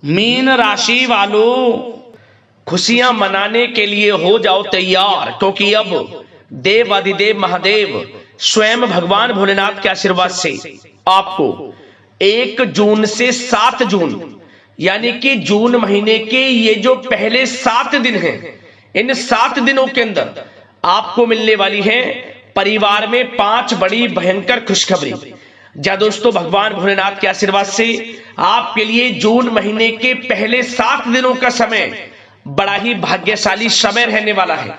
Mean राशि वालों, खुशियां मनाने के लिए हो जाओ तैयार, क्योंकि अब देवाधिदेव महादेव स्वयं भगवान भोलेनाथ के आशीर्वाद से आपको 1 जून से 7 जून यानी कि जून महीने के ये जो पहले 7 दिन हैं, इन 7 दिनों के अंदर आपको मिलने वाली है परिवार में 5 बड़ी भयंकर खुशखबरी। जा दोस्तों, भगवान भोलेनाथ के आशीर्वाद से आपके लिए जून महीने के पहले 7 दिनों का समय बड़ा ही भाग्यशाली समय रहने वाला है,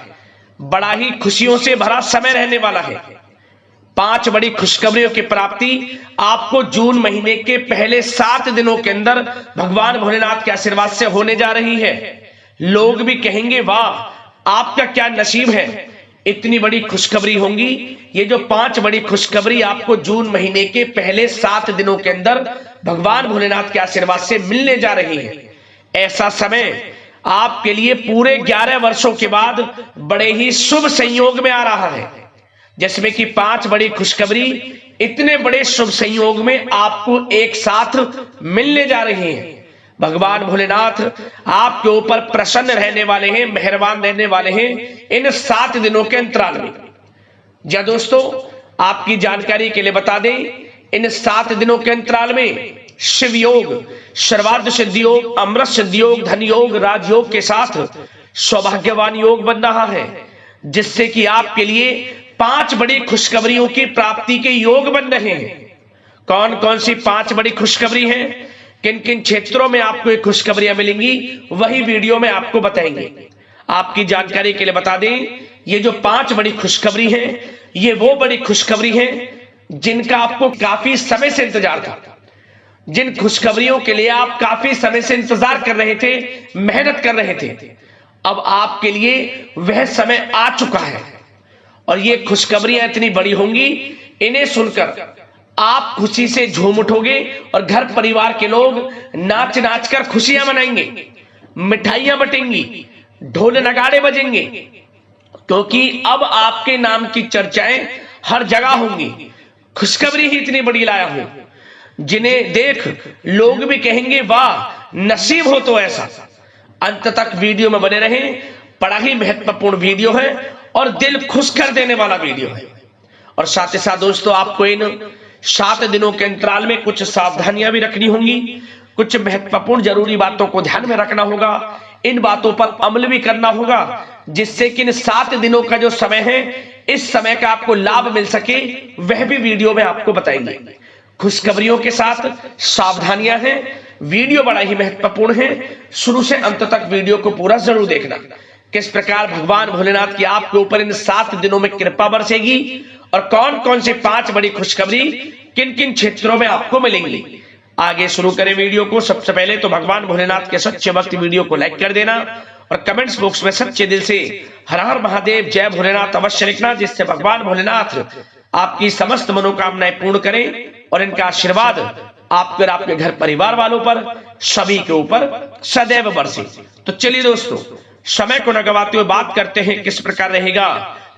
बड़ा ही खुशियों से भरा समय रहने वाला है। 5 बड़ी खुशखबरियों की प्राप्ति आपको जून महीने के पहले 7 दिनों के अंदर भगवान भोलेनाथ के आशीर्वाद से होने जा रही है। लोग भी कहेंगे वाह आपका क्या नसीब है, इतनी बड़ी खुशखबरी होंगी। ये जो 5 बड़ी खुशखबरी आपको जून महीने के पहले 7 दिनों के अंदर भगवान भोलेनाथ के आशीर्वाद से मिलने जा रही है। ऐसा समय आपके लिए पूरे 11 वर्षों के बाद बड़े ही शुभ संयोग में आ रहा है, जिसमें कि 5 बड़ी खुशखबरी इतने बड़े शुभ संयोग में आपको एक साथ मिलने जा रही हैं। भगवान भोलेनाथ आपके ऊपर प्रसन्न रहने वाले हैं, मेहरबान रहने वाले हैं इन 7 दिनों के अंतराल में। जा दोस्तों, आपकी जानकारी के लिए बता दें, इन 7 दिनों के अंतराल में शिव योग, सर्वार्थ सिद्धि योग, अमृत सिद्धि योग, धन योग, राजयोग के साथ सौभाग्यवान योग बन रहा है, जिससे कि आपके लिए 5 बड़ी खुशखबरियों की प्राप्ति के योग बन रहे हैं। कौन कौन सी 5 बड़ी खुशखबरी हैं, किन किन क्षेत्रों में आपको ये खुशखबरियां मिलेंगी, वही वीडियो में आपको बताएंगे। आपकी जानकारी के लिए बता दें, ये जो 5 बड़ी खुशखबरी हैं, ये वो बड़ी खुशखबरी हैं जिनका आपको काफी समय से इंतजार था, जिन खुशखबरियों के लिए आप काफी समय से इंतजार कर रहे थे, मेहनत कर रहे थे। अब आपके लिए वह समय आ चुका है और ये खुशखबरियां इतनी बड़ी होंगी, इन्हें सुनकर आप खुशी से झूम उठोगे और घर परिवार के लोग नाच नाच कर खुशियां मनाएंगे, मिठाइयां बटेंगी, ढोल नगाड़े बजेंगे, क्योंकि अब आपके नाम की चर्चाएं हर जगह होंगी। खुशखबरी ही इतनी बड़ी लाया हूं, जिन्हें देख लोग भी कहेंगे वाह नसीब हो तो ऐसा। अंत तक वीडियो में बने रहें, बड़ा ही महत्वपूर्ण वीडियो है और दिल खुश कर देने वाला वीडियो है। और साथ ही साथ दोस्तों, आपको इन 7 दिनों के अंतराल में कुछ सावधानियां भी रखनी होंगी, कुछ महत्वपूर्ण जरूरी बातों को ध्यान में रखना होगा, इन बातों पर अमल भी करना होगा, जिससे कि इन 7 दिनों का जो समय है, इस समय का आपको लाभ मिल सके, वह भी वीडियो में आपको बताएंगे। खुशखबरियों के साथ सावधानियां हैं, वीडियो बड़ा ही महत्वपूर्ण है, शुरू से अंत तक वीडियो को पूरा जरूर देखना। किस प्रकार भगवान भोलेनाथ की आपके ऊपर इन 7 दिनों में कृपा बरसेगी और कौन कौन सी 5 बड़ी खुशखबरी किन किन क्षेत्रों में आपको मिलेंगी। आगे शुरू करें वीडियो को। सबसे पहले तो भगवान भोलेनाथ के सच्चे भक्त वीडियो को लाइक कर देना और कमेंट्स बॉक्स में सच्चे दिल से हर हर महादेव जय भोलेनाथ अवश्य लिखना, जिससे भगवान भोलेनाथ आपकी समस्त मनोकामनाएं पूर्ण करें और इनका आशीर्वाद आपके और आपके घर परिवार वालों पर, सभी के ऊपर सदैव बरसे। तो चलिए दोस्तों, समय को न गवाते हुए बात करते हैं किस प्रकार रहेगा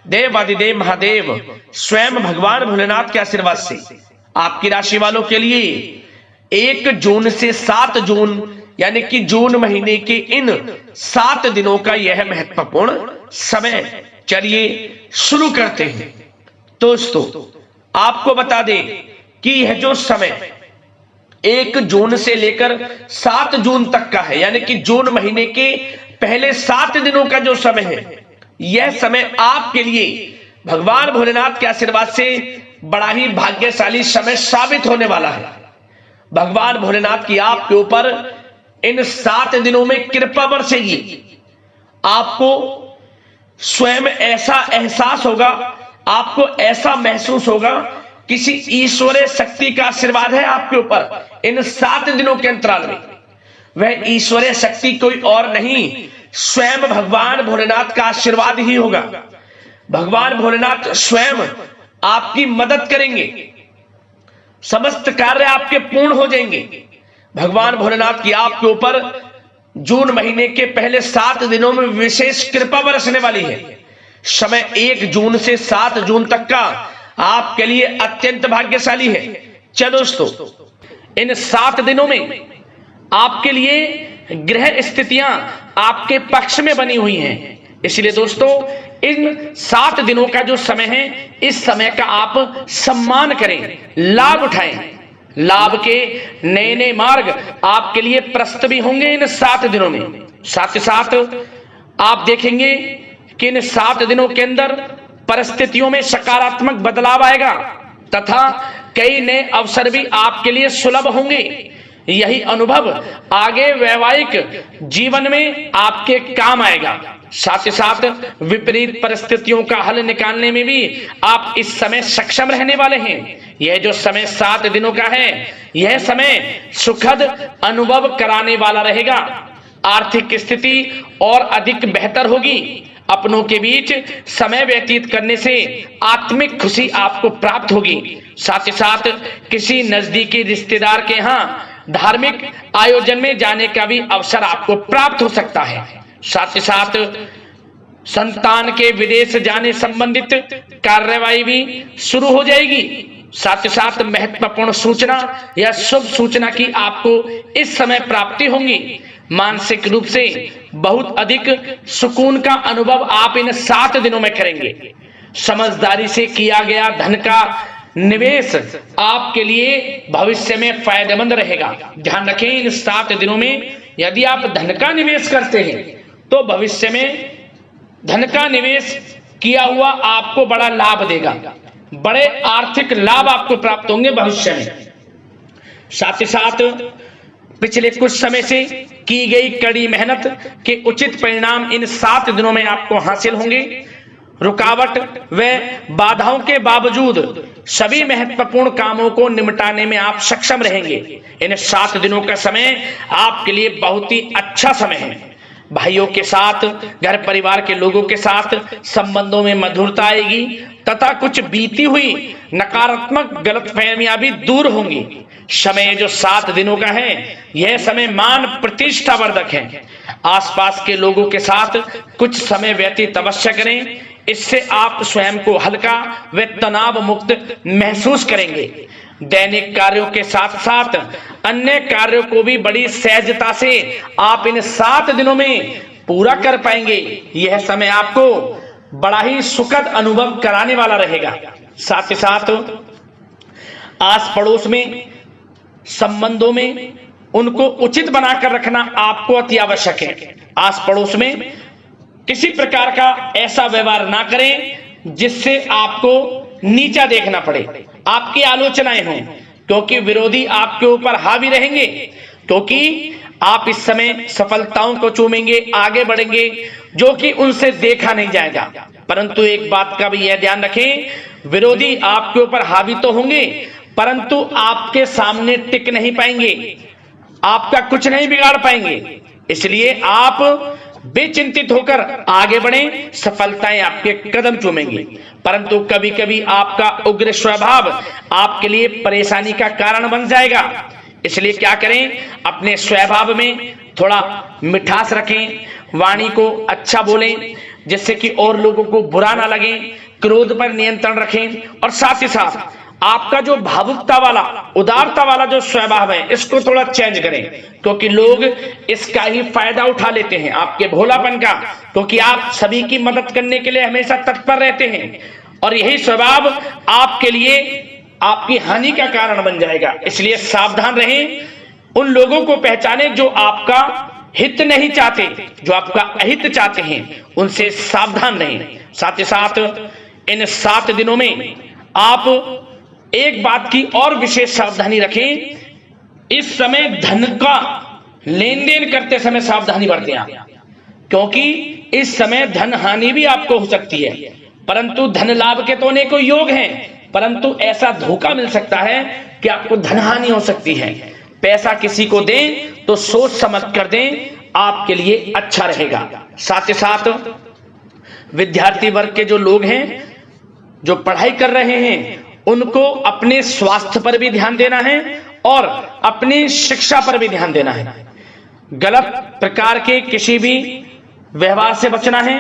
देवाधिदेव महादेव स्वयं भगवान भोलेनाथ के आशीर्वाद से आपकी राशि वालों के लिए 1 जून से 7 जून यानी कि जून महीने के इन 7 दिनों का यह महत्वपूर्ण समय। चलिए शुरू करते हैं। दोस्तों, आपको बता दें कि यह जो समय 1 जून से लेकर 7 जून तक का है, यानी कि जून महीने के पहले 7 दिनों का जो समय है, यह समय आपके लिए भगवान भोलेनाथ के आशीर्वाद से बड़ा ही भाग्यशाली समय साबित होने वाला है। भगवान भोलेनाथ की आपके ऊपर इन 7 दिनों में कृपा बरसेगी। आपको स्वयं ऐसा एहसास होगा, आपको ऐसा महसूस होगा किसी ईश्वरीय शक्ति का आशीर्वाद है आपके ऊपर इन 7 दिनों के अंतराल में। वह ईश्वरीय शक्ति कोई और नहीं, स्वयं भगवान भोलेनाथ का आशीर्वाद ही होगा। भगवान भोलेनाथ स्वयं आपकी मदद करेंगे, समस्त कार्य आपके पूर्ण हो जाएंगे। भगवान भोलेनाथ की आपके ऊपर जून महीने के पहले 7 दिनों में विशेष कृपा बरसने वाली है। समय 1 जून से 7 जून तक का आपके लिए अत्यंत भाग्यशाली है। चलो दोस्तों, इन 7 दिनों में आपके लिए ग्रह स्थितियां आपके पक्ष में बनी हुई हैं। इसलिए दोस्तों, इन 7 दिनों का जो समय है, इस समय का आप सम्मान करें, लाभ उठाएं। लाभ के नए नए मार्ग आपके लिए प्रशस्त भी होंगे इन 7 दिनों में। साथ ही साथ आप देखेंगे कि इन 7 दिनों के अंदर परिस्थितियों में सकारात्मक बदलाव आएगा तथा कई नए अवसर भी आपके लिए सुलभ होंगे। यही अनुभव आगे वैवाहिक जीवन में आपके काम आएगा। साथ ही साथ विपरीत परिस्थितियों का हल निकालने में भी आप इस समय सक्षम रहने वाले हैं। यह जो समय 7 दिनों का है, यह समय सुखद अनुभव कराने वाला रहेगा। आर्थिक स्थिति और अधिक बेहतर होगी। अपनों के बीच समय व्यतीत करने से आत्मिक खुशी आपको प्राप्त होगी। साथ ही साथ किसी नजदीकी रिश्तेदार के यहाँ धार्मिक आयोजन में जाने का भी अवसर आपको प्राप्त हो सकता है। साथ ही साथ संतान के विदेश जाने संबंधित कार्यवाही भी शुरू हो जाएगी। साथ ही साथ महत्वपूर्ण सूचना या शुभ सूचना की आपको इस समय प्राप्ति होगी। मानसिक रूप से बहुत अधिक सुकून का अनुभव आप इन 7 दिनों में करेंगे। समझदारी से किया गया धन का निवेश आपके लिए भविष्य में फायदेमंद रहेगा। ध्यान रखें, इन 7 दिनों में यदि आप धन का निवेश करते हैं तो भविष्य में धन का निवेश किया हुआ आपको बड़ा लाभ देगा। बड़े आर्थिक लाभ आपको प्राप्त होंगे भविष्य में। साथ ही साथ पिछले कुछ समय से की गई कड़ी मेहनत के उचित परिणाम इन 7 दिनों में आपको हासिल होंगे। रुकावट व बाधाओं के बावजूद सभी महत्वपूर्ण कामों को निपटाने में आप सक्षम रहेंगे। इन 7 दिनों का समय आपके लिए बहुत ही अच्छा समय है। भाइयों के साथ, घर परिवार के लोगों के साथ संबंधों में मधुरता आएगी तथा कुछ बीती हुई नकारात्मक गलतफहमियां भी दूर होंगी। समय जो 7 दिनों का है, यह समय मान प्रतिष्ठा वर्धक है। आसपास के लोगों के साथ कुछ समय व्यतीत अवश्य करें। इससे आप स्वयं को हल्का व तनाव मुक्त महसूस करेंगे। दैनिक कार्यों के साथ साथ अन्य कार्यों को भी बड़ी सहजता से आप इन 7 दिनों में पूरा कर पाएंगे। यह समय आपको बड़ा ही सुखद अनुभव कराने वाला रहेगा। साथ ही साथ आस पड़ोस में संबंधों में उनको उचित बनाकर रखना आपको अति आवश्यक है। आस पड़ोस में किसी प्रकार का ऐसा व्यवहार ना करें जिससे आपको नीचा देखना पड़े, आपकी आलोचनाएं हों, क्योंकि विरोधी आपके ऊपर हावी रहेंगे। क्योंकि आप इस समय सफलताओं को चूमेंगे, आगे बढ़ेंगे, जो कि उनसे देखा नहीं जाएगा। परंतु एक बात का भी यह ध्यान रखें, विरोधी आपके ऊपर हावी तो होंगे परंतु आपके सामने टिक नहीं पाएंगे, आपका कुछ नहीं बिगाड़ पाएंगे। इसलिए आप बेचिंतित होकर आगे बढ़ें, सफलताएं आपके कदम चूमेंगी। परंतु कभी कभी आपका उग्र स्वभाव आपके लिए परेशानी का कारण बन जाएगा। इसलिए क्या करें, अपने स्वभाव में थोड़ा मिठास रखें, वाणी को अच्छा बोलें जिससे कि और लोगों को बुरा ना लगे, क्रोध पर नियंत्रण रखें। और साथ ही साथ आपका जो भावुकता वाला, उदारता वाला जो स्वभाव है, इसको थोड़ा चेंज करें, क्योंकि लोग इसका ही फायदा उठा लेते हैं, आपके भोलापन का। क्योंकि आप सभी की मदद करने के लिए हमेशा तत्पर रहते हैं और यही स्वभाव आपके लिए आपकी हानि का कारण बन जाएगा। इसलिए सावधान रहें, उन लोगों को पहचानें जो आपका हित नहीं चाहते, जो आपका अहित चाहते हैं, उनसे सावधान रहें। साथ ही साथ इन 7 दिनों में आप एक बात की और विशेष सावधानी रखें, इस समय धन का लेन देन करते समय सावधानी बरतें आप, क्योंकि इस समय धन हानि भी आपको हो सकती है। परंतु धन लाभ के तो अनेकों योग हैं, परंतु ऐसा धोखा मिल सकता है कि आपको धन हानि हो सकती है। पैसा किसी को दें तो सोच समझ कर दें, आपके लिए अच्छा रहेगा। साथ ही साथ विद्यार्थी वर्ग के जो लोग हैं, जो पढ़ाई कर रहे हैं, उनको अपने स्वास्थ्य पर भी ध्यान देना है और अपनी शिक्षा पर भी ध्यान देना है। गलत प्रकार के किसी भी व्यवहार से बचना है।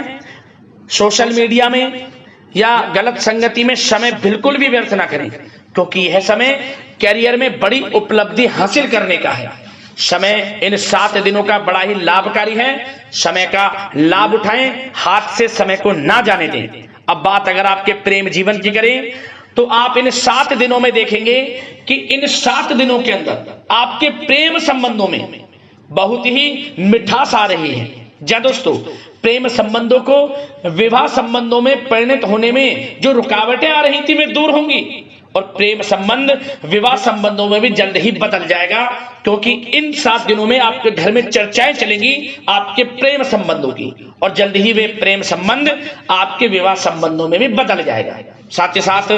सोशल मीडिया में या गलत संगति में समय बिल्कुल भी व्यर्थ ना करें, क्योंकि यह समय कैरियर में बड़ी उपलब्धि हासिल करने का है। समय इन 7 दिनों का बड़ा ही लाभकारी है। समय का लाभ उठाएं, हाथ से समय को ना जाने दें। अब बात अगर आपके प्रेम जीवन की करें तो आप इन 7 दिनों में देखेंगे कि इन 7 दिनों के अंदर आपके प्रेम संबंधों में बहुत ही मिठास आ रही है। जी दोस्तों, प्रेम संबंधों को विवाह संबंधों में परिणत होने में जो रुकावटें आ रही थी वे दूर होंगी और प्रेम संबंध विवाह संबंधों में भी जल्द ही बदल जाएगा, क्योंकि इन 7 दिनों में आपके घर में चर्चाएं चलेंगी आपके प्रेम संबंधों की और जल्द ही वे प्रेम संबंध आपके विवाह संबंधों में भी बदल जाएगा। साथ ही साथ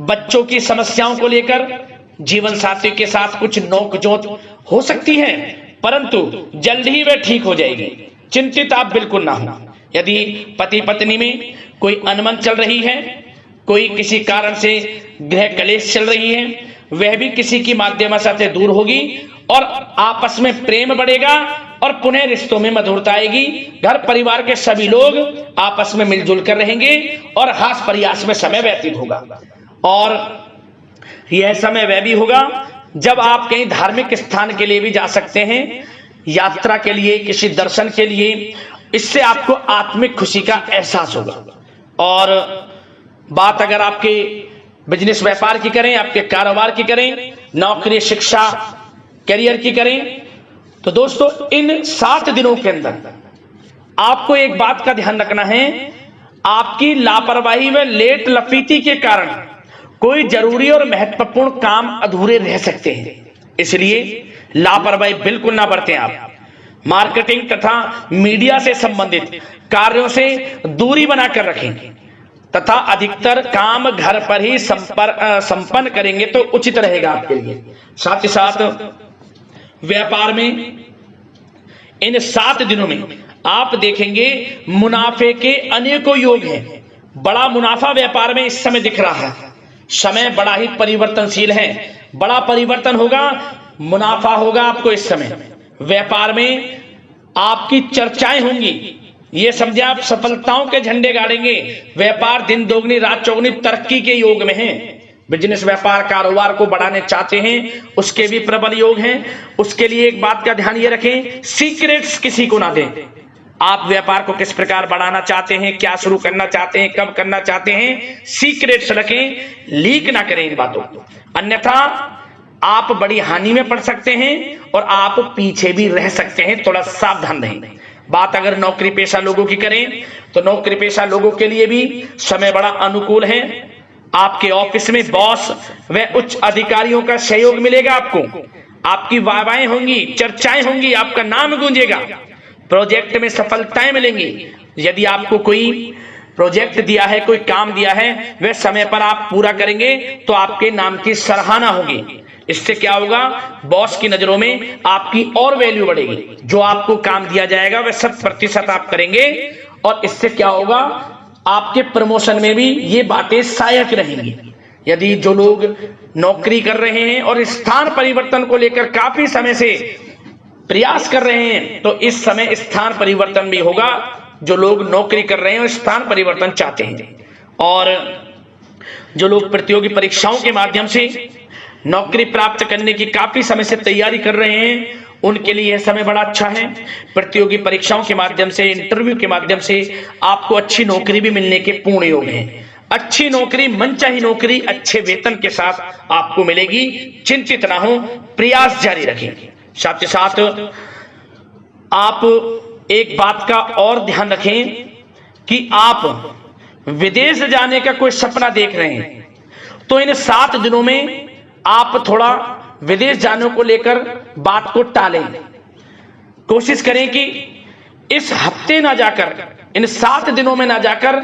बच्चों की समस्याओं को लेकर जीवन साथी के साथ कुछ नोकझोंक हो सकती है, परंतु जल्द ही वे ठीक हो जाएगी। चिंतित आप बिल्कुल ना हो। यदि पति पत्नी में कोई अनबन चल रही है, कोई किसी कारण से गृह कलेश चल रही है, वह भी किसी की माध्यम से दूर होगी और आपस में प्रेम बढ़ेगा और पुनः रिश्तों में मधुरता आएगी। घर परिवार के सभी लोग आपस में मिलजुल कर रहेंगे और हास प्रयास में समय व्यतीत होगा। और यह समय वह भी होगा जब आप कहीं धार्मिक स्थान के लिए भी जा सकते हैं, यात्रा के लिए, किसी दर्शन के लिए। इससे आपको आत्मिक खुशी का एहसास होगा। और बात अगर आपके बिजनेस व्यापार की करें, आपके कारोबार की करें, नौकरी, शिक्षा, करियर की करें, तो दोस्तों इन 7 दिनों के अंदर आपको एक बात का ध्यान रखना है, आपकी लापरवाही व लेट लफीती के कारण कोई जरूरी और महत्वपूर्ण काम अधूरे रह सकते हैं। इसलिए लापरवाही बिल्कुल ना बरतें। आप मार्केटिंग तथा मीडिया से संबंधित कार्यों से दूरी बनाकर रखें तथा अधिकतर काम घर पर ही संपन्न करेंगे तो उचित रहेगा आपके लिए। साथ ही साथ व्यापार में इन 7 दिनों में आप देखेंगे मुनाफे के अनेकों योग हैं। बड़ा मुनाफा व्यापार में इस समय दिख रहा है। समय बड़ा ही परिवर्तनशील है, बड़ा परिवर्तन होगा, मुनाफा होगा आपको इस समय। व्यापार में आपकी चर्चाएं होंगी, ये समझे आप सफलताओं के झंडे गाड़ेंगे। व्यापार दिन दोगुनी रात चौगुनी तरक्की के योग में है। बिजनेस व्यापार कारोबार को बढ़ाने चाहते हैं, उसके भी प्रबल योग हैं। उसके लिए एक बात का ध्यान ये रखें, सीक्रेट्स किसी को ना दें। आप व्यापार को किस प्रकार बढ़ाना चाहते हैं, क्या शुरू करना चाहते हैं, कब करना चाहते हैं, सीक्रेट्स रखें, लीक ना करें इन बातों को, अन्यथा आप बड़ी हानि में पड़ सकते हैं और आप पीछे भी रह सकते हैं। थोड़ा सावधान रहें। बात अगर नौकरी पेशा लोगों की करें तो नौकरी पेशा लोगों के लिए भी समय बड़ा अनुकूल है। आपके ऑफिस में बॉस व उच्च अधिकारियों का सहयोग मिलेगा आपको, आपकी वाहवाहें होंगी, चर्चाएं होंगी, आपका नाम गूंजेगा, प्रोजेक्ट में सफलताएं मिलेंगी। यदि आपको कोई प्रोजेक्ट दिया है, कोई काम दिया है, वह समय पर आप पूरा करेंगे तो आपके नाम की सराहना होगी। इससे क्या होगा, बॉस की नजरों में आपकी और वैल्यू बढ़ेगी। जो आपको काम दिया जाएगा वह 100% आप करेंगे और इससे क्या होगा, आपके प्रमोशन में भी ये बातें सहायक रहेंगी। यदि जो लोग नौकरी कर रहे हैं और स्थान परिवर्तन को लेकर काफी समय से प्रयास कर रहे हैं तो इस समय स्थान परिवर्तन भी होगा। जो लोग नौकरी कर रहे हैं और स्थान परिवर्तन चाहते हैं, और जो लोग प्रतियोगी परीक्षाओं के माध्यम से नौकरी प्राप्त करने की काफी समय से तैयारी कर रहे हैं, उनके लिए यह समय बड़ा अच्छा है। प्रतियोगी परीक्षाओं के माध्यम से, इंटरव्यू के माध्यम से आपको अच्छी नौकरी भी मिलने के पूर्ण योग हैं। अच्छी नौकरी, मनचाही नौकरी अच्छे वेतन के साथ आपको मिलेगी। चिंतित ना हो, प्रयास जारी रखें। साथ ही साथ आप एक बात का और ध्यान रखें कि आप विदेश जाने का कोई सपना देख रहे हैं तो इन 7 दिनों में आप थोड़ा विदेश जाने को लेकर बात को टालें। कोशिश करें कि इस हफ्ते ना जाकर, इन 7 दिनों में ना जाकर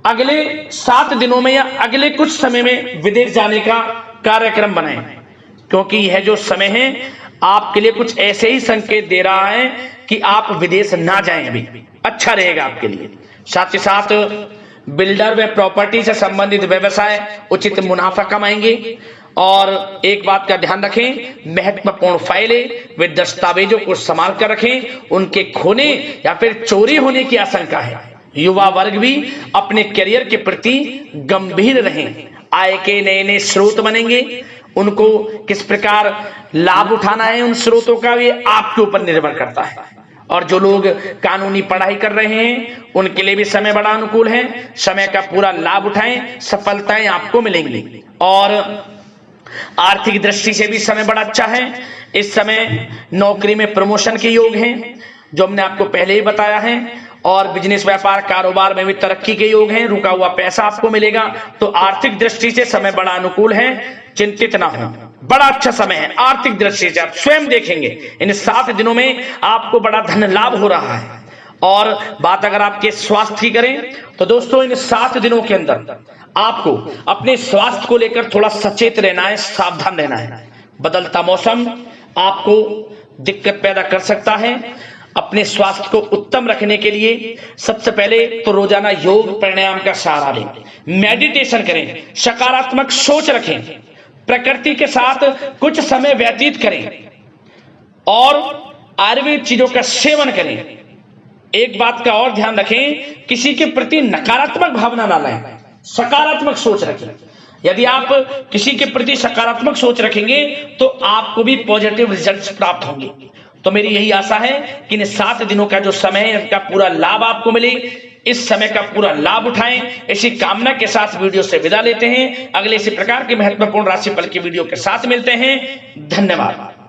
अगले 7 दिनों में या अगले कुछ समय में विदेश जाने का कार्यक्रम बनाएं, क्योंकि यह जो समय है आपके लिए कुछ ऐसे ही संकेत दे रहा है कि आप विदेश ना जाएं, अभी अच्छा रहेगा आपके लिए। साथ ही साथ बिल्डर व प्रॉपर्टी से संबंधित व्यवसाय उचित मुनाफा कमाएंगे। और एक बात का ध्यान रखें, महत्वपूर्ण फाइलें व दस्तावेजों को संभाल कर रखें, उनके खोने या फिर चोरी होने की आशंका है। युवा वर्ग भी अपने करियर के प्रति गंभीर रहें, आय के नए नए स्रोत बनेंगे उनको किस प्रकार लाभ उठाना है उन स्रोतों का, ये आपके ऊपर निर्भर करता है। और जो लोग कानूनी पढ़ाई कर रहे हैं उनके लिए भी समय बड़ा अनुकूल है। समय का पूरा लाभ उठाएं, सफलताएं आपको मिलेंगी। और आर्थिक दृष्टि से भी समय बड़ा अच्छा है। इस समय नौकरी में प्रमोशन के योग हैं, जो हमने आपको पहले ही बताया है। और बिजनेस, व्यापार, कारोबार में भी तरक्की के योग हैं। रुका हुआ पैसा आपको मिलेगा। तो आर्थिक दृष्टि से समय बड़ा अनुकूल है, चिंतित ना हो, बड़ा अच्छा समय है। आर्थिक दृष्टि से आप स्वयं देखेंगे इन 7 दिनों में आपको बड़ा धन लाभ हो रहा है। और बात अगर आपके स्वास्थ्य की करें तो दोस्तों इन 7 दिनों के अंदर आपको अपने स्वास्थ्य को लेकर थोड़ा सचेत रहना है, सावधान रहना है। बदलता मौसम आपको दिक्कत पैदा कर सकता है। अपने स्वास्थ्य को उत्तम रखने के लिए सबसे पहले तो रोजाना योग प्राणायाम का सहारा लें, मेडिटेशन करें, सकारात्मक सोच रखें, प्रकृति के साथ कुछ समय व्यतीत करें और आयुर्वेद चीजों का सेवन करें। एक बात का और ध्यान रखें, किसी के प्रति नकारात्मक भावना ना लाएं, सकारात्मक सोच रखें। यदि आप किसी के प्रति सकारात्मक सोच रखेंगे तो आपको भी पॉजिटिव रिजल्ट्स प्राप्त होंगे। तो मेरी यही आशा है कि इन 7 दिनों का जो समय है इसका पूरा लाभ आपको मिले। इस समय का पूरा लाभ उठाएं, इसी कामना के साथ वीडियो से विदा लेते हैं। अगले इसी प्रकार के महत्वपूर्ण राशिफल की वीडियो के साथ मिलते हैं। धन्यवाद।